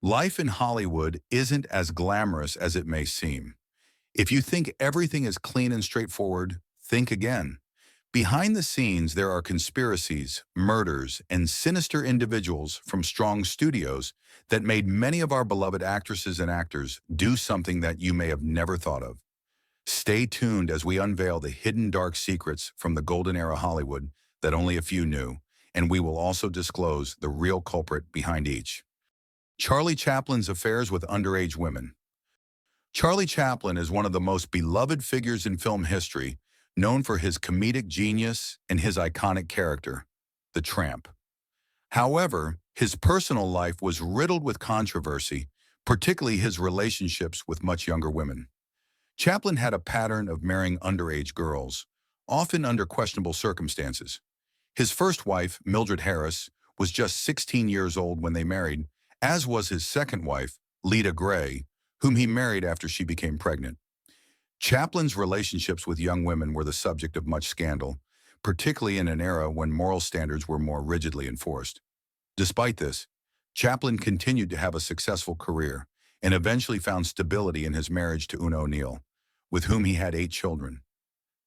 Life in Hollywood isn't as glamorous as it may seem. If you think everything is clean and straightforward, think again. Behind the scenes, there are conspiracies, murders, and sinister individuals from strong studios that made many of our beloved actresses and actors do something that you may have never thought of. Stay tuned as we unveil the hidden dark secrets from the golden era Hollywood that only a few knew, and we will also disclose the real culprit behind each. Charlie Chaplin's affairs with underage women. Charlie Chaplin is one of the most beloved figures in film history, known for his comedic genius and his iconic character, the Tramp. However, his personal life was riddled with controversy, particularly his relationships with much younger women. Chaplin had a pattern of marrying underage girls, often under questionable circumstances. His first wife, Mildred Harris, was just 16 years old when they married, as was his second wife, Lita Gray, whom he married after she became pregnant. Chaplin's relationships with young women were the subject of much scandal, particularly in an era when moral standards were more rigidly enforced. Despite this, Chaplin continued to have a successful career and eventually found stability in his marriage to Una O'Neill, with whom he had 8 children.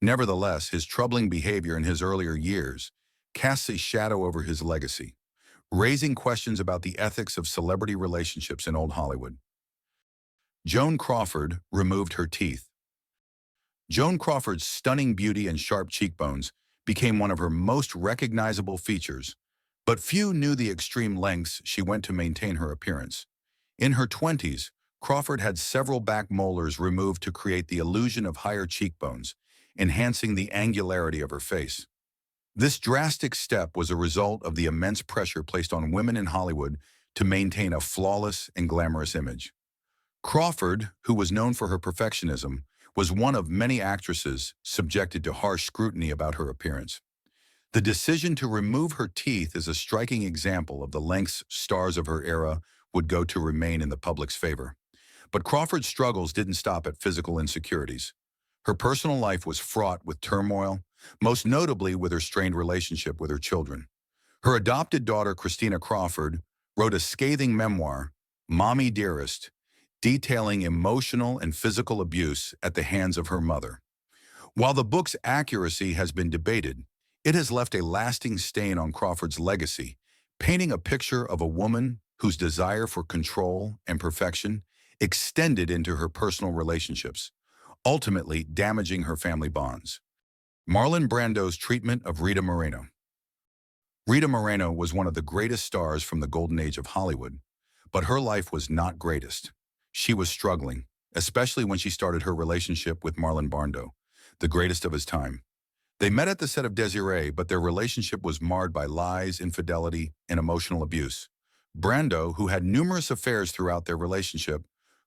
Nevertheless, his troubling behavior in his earlier years casts a shadow over his legacy, raising questions about the ethics of celebrity relationships in old Hollywood. Joan Crawford removed her teeth. Joan Crawford's stunning beauty and sharp cheekbones became one of her most recognizable features, but few knew the extreme lengths she went to maintain her appearance. In her 20s, Crawford had several back molars removed to create the illusion of higher cheekbones, enhancing the angularity of her face. This drastic step was a result of the immense pressure placed on women in Hollywood to maintain a flawless and glamorous image. Crawford, who was known for her perfectionism, was one of many actresses subjected to harsh scrutiny about her appearance. The decision to remove her teeth is a striking example of the lengths stars of her era would go to remain in the public's favor. But Crawford's struggles didn't stop at physical insecurities. Her personal life was fraught with turmoil, most notably with her strained relationship with her children. Her adopted daughter, Christina Crawford, wrote a scathing memoir, Mommy Dearest, detailing emotional and physical abuse at the hands of her mother. While the book's accuracy has been debated, it has left a lasting stain on Crawford's legacy, painting a picture of a woman whose desire for control and perfection extended into her personal relationships, ultimately damaging her family bonds. Marlon Brando's treatment of Rita Moreno. Rita Moreno was one of the greatest stars from the golden age of Hollywood, but her life was not greatest. She was struggling, especially when she started her relationship with Marlon Brando, the greatest of his time. They met at the set of Desiree, but their relationship was marred by lies, infidelity, and emotional abuse. Brando, who had numerous affairs throughout their relationship,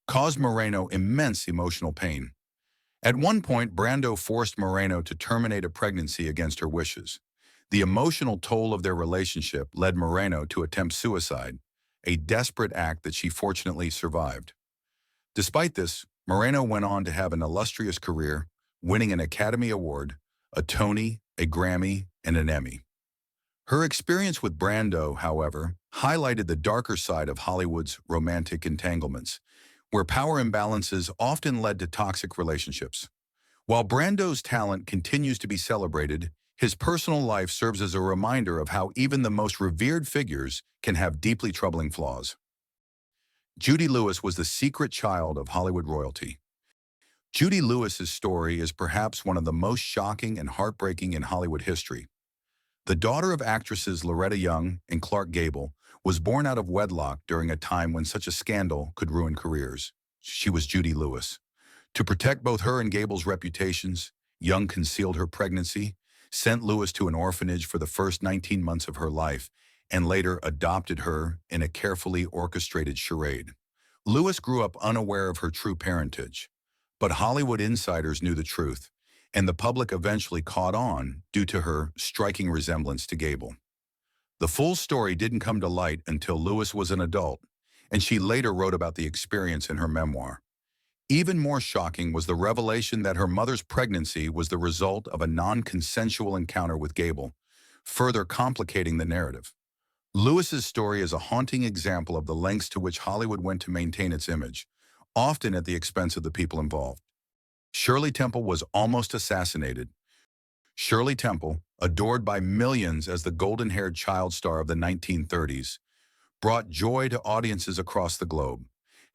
caused Moreno immense emotional pain. At one point, Brando forced Moreno to terminate a pregnancy against her wishes. The emotional toll of their relationship led Moreno to attempt suicide, a desperate act that she fortunately survived. Despite this, Moreno went on to have an illustrious career, winning an Academy Award, a Tony, a Grammy, and an Emmy. Her experience with Brando, however, highlighted the darker side of Hollywood's romantic entanglements, where power imbalances often led to toxic relationships. While Brando's talent continues to be celebrated, his personal life serves as a reminder of how even the most revered figures can have deeply troubling flaws. Judy Lewis was the secret child of Hollywood royalty. Judy Lewis's story is perhaps one of the most shocking and heartbreaking in Hollywood history. The daughter of actresses Loretta Young and Clark Gable was born out of wedlock during a time when such a scandal could ruin careers. She was Judy Lewis. To protect both her and Gable's reputations, Young concealed her pregnancy, sent Lewis to an orphanage for the first 19 months of her life, and later adopted her in a carefully orchestrated charade. Lewis grew up unaware of her true parentage, but Hollywood insiders knew the truth, and the public eventually caught on due to her striking resemblance to Gable. The full story didn't come to light until Lewis was an adult, and she later wrote about the experience in her memoir. Even more shocking was the revelation that her mother's pregnancy was the result of a non-consensual encounter with Gable, further complicating the narrative. Lewis's story is a haunting example of the lengths to which Hollywood went to maintain its image, often at the expense of the people involved. Shirley Temple was almost assassinated. Shirley Temple, adored by millions as the golden-haired child star of the 1930s, brought joy to audiences across the globe.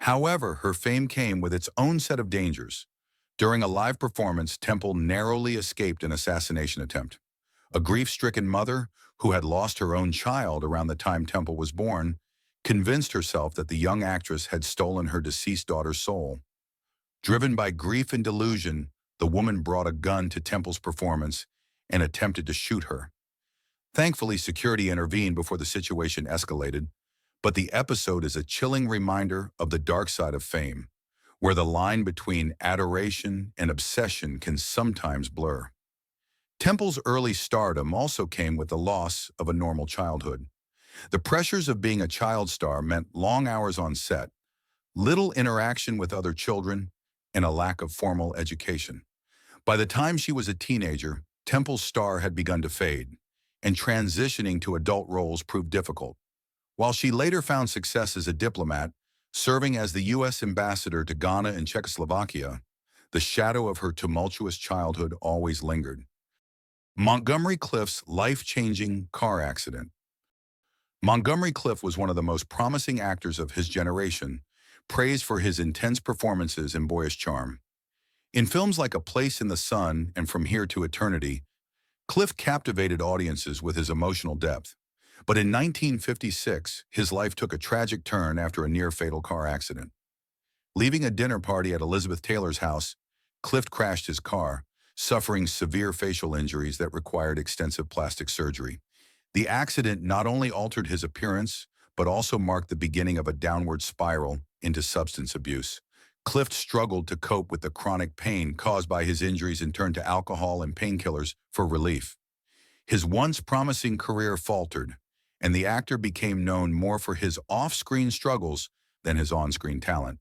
However, her fame came with its own set of dangers. During a live performance, Temple narrowly escaped an assassination attempt. A grief-stricken mother, who had lost her own child around the time Temple was born, convinced herself that the young actress had stolen her deceased daughter's soul. Driven by grief and delusion, the woman brought a gun to Temple's performance and attempted to shoot her. Thankfully, security intervened before the situation escalated, but the episode is a chilling reminder of the dark side of fame, where the line between adoration and obsession can sometimes blur. Temple's early stardom also came with the loss of a normal childhood. The pressures of being a child star meant long hours on set, little interaction with other children, and a lack of formal education. By the time she was a teenager, Temple's star had begun to fade, and transitioning to adult roles proved difficult. While she later found success as a diplomat, serving as the U.S. ambassador to Ghana and Czechoslovakia, the shadow of her tumultuous childhood always lingered. Montgomery Clift's life-changing car accident. Montgomery Clift was one of the most promising actors of his generation, praised for his intense performances and boyish charm. In films like A Place in the Sun and From Here to Eternity, Clift captivated audiences with his emotional depth. But in 1956, his life took a tragic turn after a near-fatal car accident. Leaving a dinner party at Elizabeth Taylor's house, Clift crashed his car, suffering severe facial injuries that required extensive plastic surgery. The accident not only altered his appearance, but also marked the beginning of a downward spiral into substance abuse. Clift struggled to cope with the chronic pain caused by his injuries and turned to alcohol and painkillers for relief. His once promising career faltered, and the actor became known more for his off-screen struggles than his on-screen talent.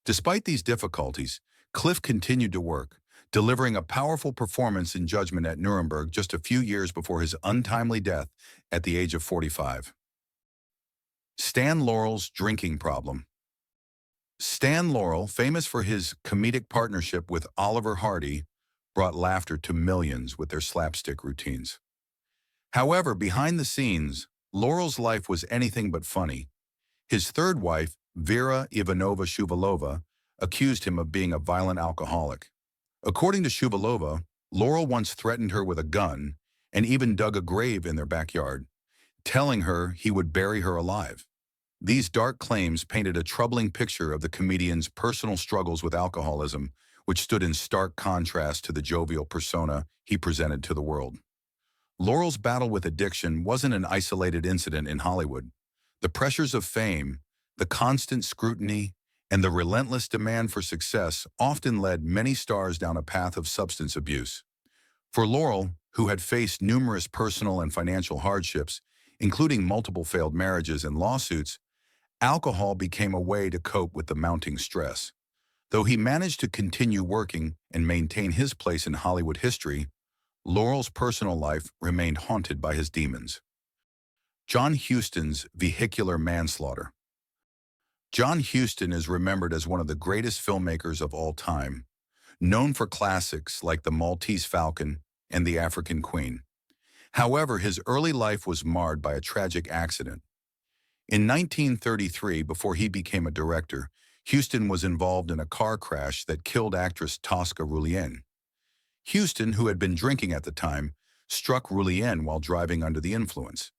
Despite these difficulties, Clift continued to work, delivering a powerful performance in Judgment at Nuremberg just a few years before his untimely death at the age of 45. Stan Laurel's drinking problem. Stan Laurel, famous for his comedic partnership with Oliver Hardy, brought laughter to millions with their slapstick routines. However, behind the scenes, Laurel's life was anything but funny. His third wife, Vera Ivanova Shuvalova, accused him of being a violent alcoholic. According to Shuvalova, Laurel once threatened her with a gun and even dug a grave in their backyard, telling her he would bury her alive. These dark claims painted a troubling picture of the comedian's personal struggles with alcoholism, which stood in stark contrast to the jovial persona he presented to the world. Laurel's battle with addiction wasn't an isolated incident in Hollywood. The pressures of fame, the constant scrutiny, and the relentless demand for success often led many stars down a path of substance abuse. For Laurel, who had faced numerous personal and financial hardships, including multiple failed marriages and lawsuits, alcohol became a way to cope with the mounting stress. Though he managed to continue working and maintain his place in Hollywood history, Laurel's personal life remained haunted by his demons. John Huston's vehicular manslaughter. John Huston is remembered as one of the greatest filmmakers of all time, known for classics like The Maltese Falcon and The African Queen. However, his early life was marred by a tragic accident. In 1933, before he became a director, Huston was involved in a car crash that killed actress Tosca Rullien. Huston, who had been drinking at the time, struck Rullien while driving under the influence.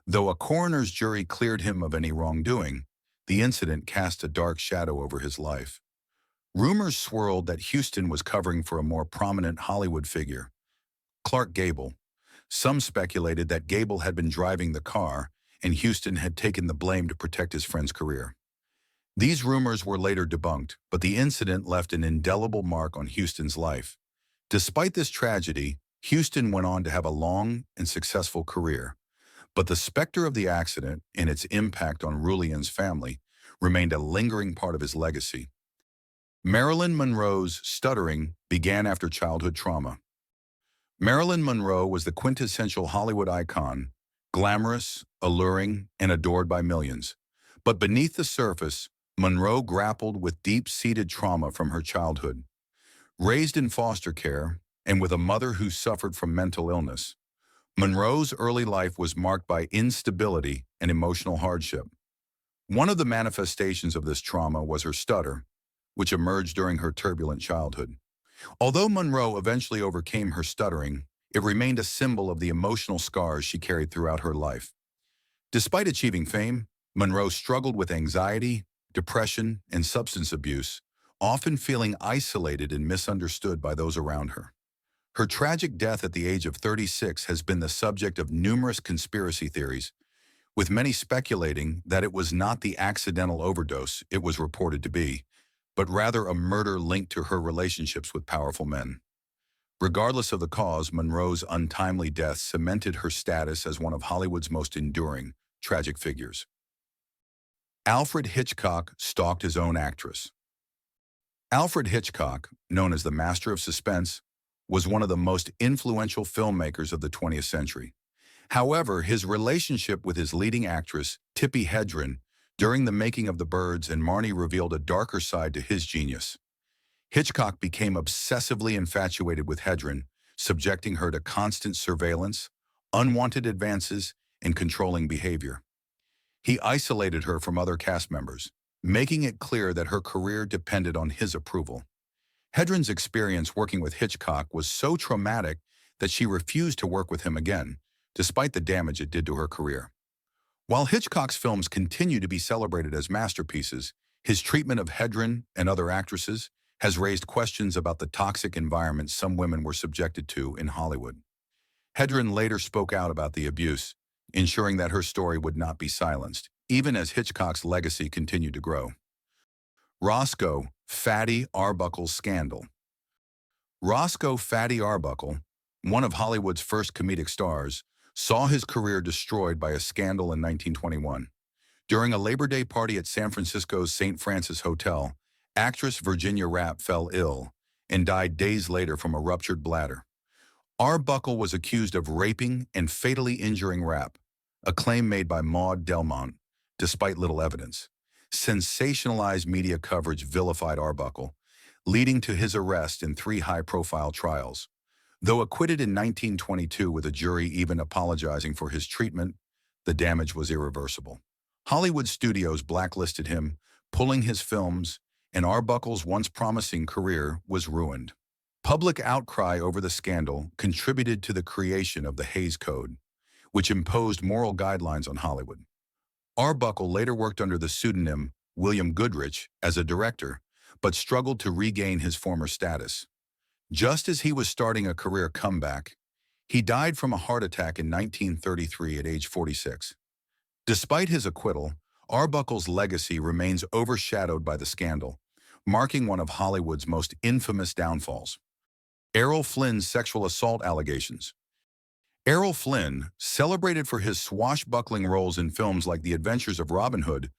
Though a coroner's jury cleared him of any wrongdoing, the incident cast a dark shadow over his life. Rumors swirled that Huston was covering for a more prominent Hollywood figure, Clark Gable. Some speculated that Gable had been driving the car and Huston had taken the blame to protect his friend's career. These rumors were later debunked, but the incident left an indelible mark on Huston's life. Despite this tragedy, Huston went on to have a long and successful career, but the specter of the accident and its impact on Rullien's family remained a lingering part of his legacy. Marilyn Monroe's stuttering began after childhood trauma. Marilyn Monroe was the quintessential Hollywood icon, glamorous, alluring, and adored by millions. But beneath the surface, Monroe grappled with deep-seated trauma from her childhood. Raised in foster care, and with a mother who suffered from mental illness, Monroe's early life was marked by instability and emotional hardship. One of the manifestations of this trauma was her stutter, which emerged during her turbulent childhood. Although Monroe eventually overcame her stuttering, it remained a symbol of the emotional scars she carried throughout her life. Despite achieving fame, Monroe struggled with anxiety, depression, and substance abuse, often feeling isolated and misunderstood by those around her. Her tragic death at the age of 36 has been the subject of numerous conspiracy theories, with many speculating that it was not the accidental overdose it was reported to be, but rather a murder linked to her relationships with powerful men. Regardless of the cause, Monroe's untimely death cemented her status as one of Hollywood's most enduring, tragic figures. Alfred Hitchcock stalked his own actress. Alfred Hitchcock, known as the master of suspense, was one of the most influential filmmakers of the 20th century. However, his relationship with his leading actress, Tippi Hedren, during the making of The Birds and Marnie revealed a darker side to his genius. Hitchcock became obsessively infatuated with Hedren, subjecting her to constant surveillance, unwanted advances, and controlling behavior. He isolated her from other cast members, making it clear that her career depended on his approval. Hedren's experience working with Hitchcock was so traumatic that she refused to work with him again, despite the damage it did to her career. While Hitchcock's films continue to be celebrated as masterpieces, his treatment of Hedren and other actresses has raised questions about the toxic environment some women were subjected to in Hollywood. Hedren later spoke out about the abuse, ensuring that her story would not be silenced, even as Hitchcock's legacy continued to grow. Roscoe "Fatty" Arbuckle's scandal. Roscoe "Fatty" Arbuckle, one of Hollywood's first comedic stars, saw his career destroyed by a scandal in 1921. During a Labor Day party at San Francisco's St. Francis Hotel, actress Virginia Rappe fell ill and died days later from a ruptured bladder. Arbuckle was accused of raping and fatally injuring Rappe, a claim made by Maud Delmont, despite little evidence. Sensationalized media coverage vilified Arbuckle, leading to his arrest in 3 high-profile trials. Though acquitted in 1922 with a jury even apologizing for his treatment, the damage was irreversible. Hollywood studios blacklisted him, pulling his films, and Arbuckle's once promising career was ruined. Public outcry over the scandal contributed to the creation of the Hays Code, which imposed moral guidelines on Hollywood. Arbuckle later worked under the pseudonym William Goodrich as a director, but struggled to regain his former status. Just as he was starting a career comeback, he died from a heart attack in 1933 at age 46. Despite his acquittal, Arbuckle's legacy remains overshadowed by the scandal, marking one of Hollywood's most infamous downfalls. Errol Flynn's sexual assault allegations. Errol Flynn, celebrated for his swashbuckling roles in films like The Adventures of Robin Hood,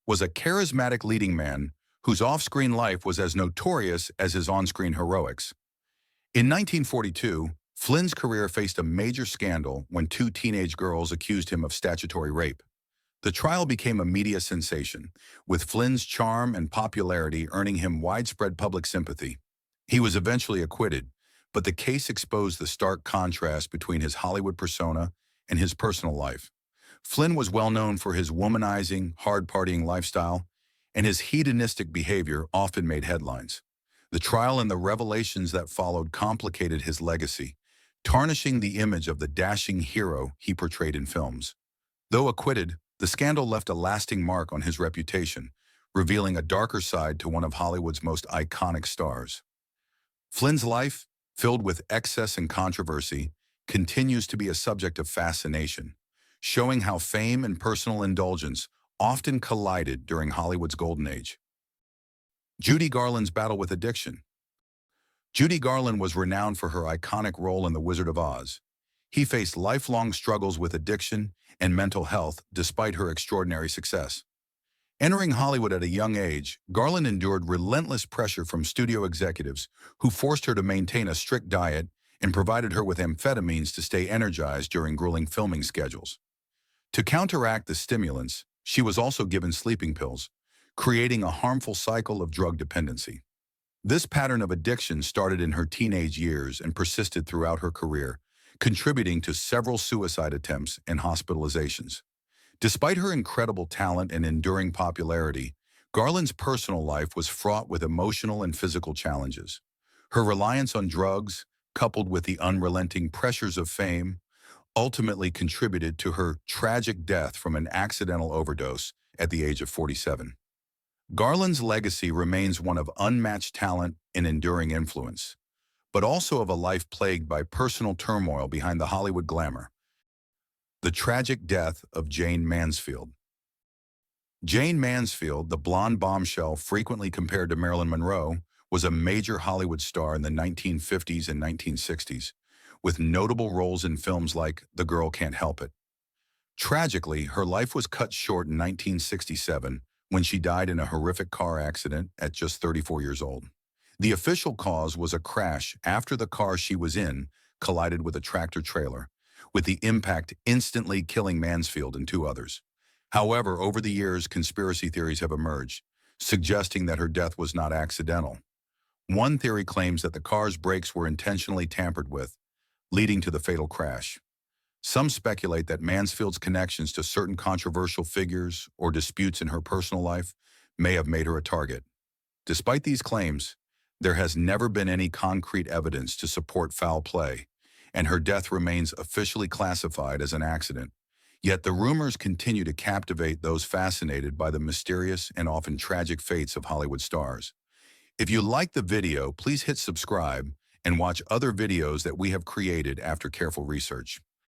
was a charismatic leading man whose off-screen life was as notorious as his on-screen heroics. In 1942, Flynn's career faced a major scandal when 2 teenage girls accused him of statutory rape. The trial became a media sensation, with Flynn's charm and popularity earning him widespread public sympathy. He was eventually acquitted, but the case exposed the stark contrast between his Hollywood persona and his personal life. Flynn was well known for his womanizing, hard-partying lifestyle, and his hedonistic behavior often made headlines. The trial and the revelations that followed complicated his legacy, tarnishing the image of the dashing hero he portrayed in films. Though acquitted, the scandal left a lasting mark on his reputation, revealing a darker side to one of Hollywood's most iconic stars. Flynn's life, filled with excess and controversy, continues to be a subject of fascination, showing how fame and personal indulgence often collided during Hollywood's golden age. Judy Garland's battle with addiction. Judy Garland was renowned for her iconic role in The Wizard of Oz. He faced lifelong struggles with addiction and mental health despite her extraordinary success. Entering Hollywood at a young age, Garland endured relentless pressure from studio executives who forced her to maintain a strict diet and provided her with amphetamines to stay energized during grueling filming schedules. To counteract the stimulants, she was also given sleeping pills, creating a harmful cycle of drug dependency. This pattern of addiction started in her teenage years and persisted throughout her career, contributing to several suicide attempts and hospitalizations. Despite her incredible talent and enduring popularity, Garland's personal life was fraught with emotional and physical challenges. Her reliance on drugs, coupled with the unrelenting pressures of fame, ultimately contributed to her tragic death from an accidental overdose at the age of 47. Garland's legacy remains one of unmatched talent and enduring influence, but also of a life plagued by personal turmoil behind the Hollywood glamour. The tragic death of Jane Mansfield. Jane Mansfield, the blonde bombshell frequently compared to Marilyn Monroe, was a major Hollywood star in the 1950s and 1960s, with notable roles in films like The Girl Can't Help It. Tragically, her life was cut short in 1967 when she died in a horrific car accident at just 34 years old. The official cause was a crash after the car she was in collided with a tractor-trailer, with the impact instantly killing Mansfield and two others. However, over the years, conspiracy theories have emerged, suggesting that her death was not accidental. One theory claims that the car's brakes were intentionally tampered with, leading to the fatal crash. Some speculate that Mansfield's connections to certain controversial figures or disputes in her personal life may have made her a target. Despite these claims, there has never been any concrete evidence to support foul play, and her death remains officially classified as an accident. Yet the rumors continue to captivate those fascinated by the mysterious and often tragic fates of Hollywood stars. If you liked the video, please hit subscribe and watch other videos that we have created after careful research.